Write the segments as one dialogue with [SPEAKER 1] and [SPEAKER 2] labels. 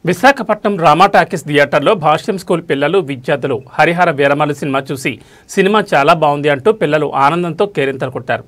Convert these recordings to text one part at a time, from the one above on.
[SPEAKER 1] Visakhapatnam Rama talkies థియేటర్లో భాష్యం school పిల్లలు విద్యార్థులు హరిహర వీరమల్లు సినిమా చూసి సినిమా చాలా బాగుంది అంటూ పిల్లలు ఆనందంతో కేరింతలు కొట్టారు.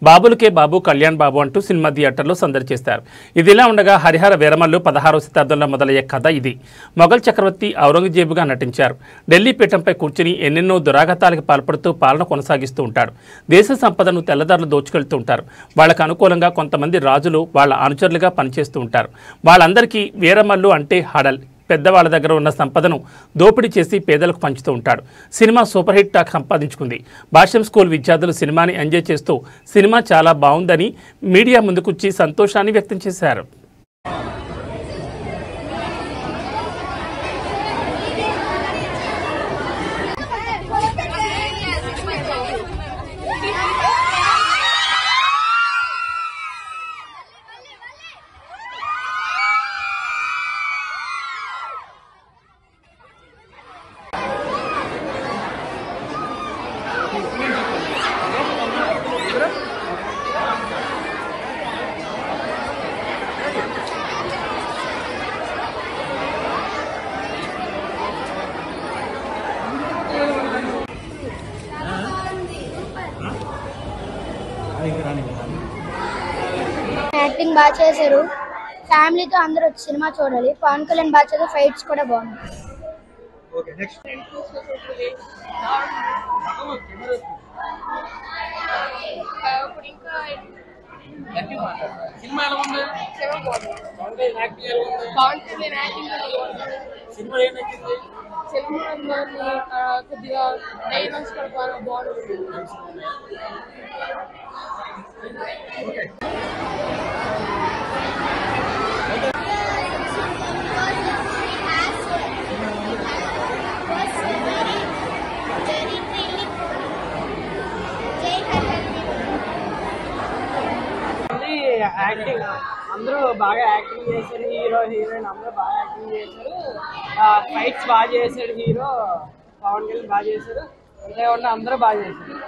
[SPEAKER 1] బాబులకే బాబు కళ్యాణ్ బాబు అంటూ సినిమా థియేటర్లో సందడి చేశారు. ఇదిలా ఉండగా హరిహర వీరమల్లు 16వ శతాబ్దంలో మొదలయ్యే కథ ఇది. మొఘల్ చక్రవర్తి ఔరంగజేబుగా నటించారు. ఢిల్లీ పీఠంపై కూర్చుని ఎన్నెన్నో దురాఘాతాలకు పాల్పడుతూ పాలన కొనసాగిస్తూ ఉంటాడు. దేశ సంపదను తెల్లదారులు దోచుకెళ్తూ ఉంటారు. వాళ్లకు అనుకూలంగా కొంతమంది రాజులు వాళ్ళ అనుచరులుగా పనిచేస్తూ ఉంటారు. వాళ్ళందరికీ వీరమల్లు అంటే హడల్. పెద్దవాళ్ళ దగ్గర ఉన్న సంపదను దోపిడీ చేసి పేదలకు పంచుతూ ఉంటాడు. సినిమా సూపర్ హిట్ టాక్ సంపాదించుకుంది. భాష్యం స్కూల్ విద్యార్థులు సినిమాని ఎంజాయ్ చేస్తూ సినిమా చాలా బాగుందని మీడియా ముందుకొచ్చి సంతోషాన్ని వ్యక్తం చేశారు.
[SPEAKER 2] యాక్టింగ్ బాగా చేశారు. ఫ్యామిలీతో అందరూ వచ్చి సినిమా చూడాలి. పవన్ కళ్యాణ్ బాగా చేశారు. ఫైట్స్ కూడా బాగున్నాయి.
[SPEAKER 3] కొద్దిగా డైలాగ్స్ కూడా బాగుంటుంది.
[SPEAKER 4] యాక్టింగ్ అందరూ బాగా యాక్టింగ్ చేశారు. హీరో హీరోయిన్ అందరూ బాగా యాక్టింగ్ చేశారు. ఫైట్స్ బాగా చేశారు. హీరో పవన్ కళ్యాణ్ బాగా చేశారు. అంతేకాకుండా అందరూ బాగా చేశారు.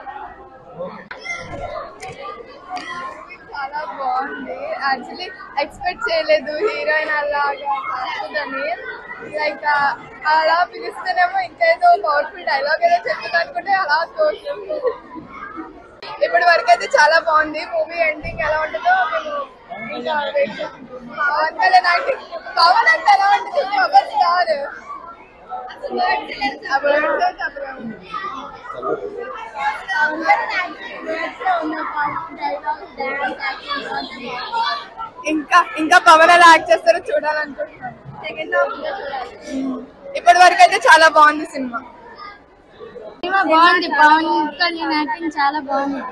[SPEAKER 3] చాలా బాగుంది. యాక్చువల్లీ ఎక్స్పెక్ట్ చేయలేదు హీరోయిన్ అలాగా కాస్తుందని. లైక్ అలా పిలుస్తేనేమో ఇంకేదో పవర్ఫుల్ డైలాగ్ ఏదో చెప్తుంది అనుకుంటే అలా తోస్తుంది. ఇప్పటి వరకు అయితే చాలా బాగుంది. మూవీ ఎండింగ్ ఎలా ఉంటుందో మేము ఇంకా పవన్ కళ్యాణ్ యాక్టింగ్ పవన్ అంటే ఎలా ఉంటుంది పవర్ స్టార్ ఇంకా పవన్ ఎలా యాక్ట్ చేస్తారో చూడాలనుకుంటున్నాను. ఇప్పటి వరకు అయితే చాలా బాగుంది సినిమా.
[SPEAKER 2] బాగుంది. పవన్ కళ్యాణ్ యాక్టింగ్ చాలా బాగుంది.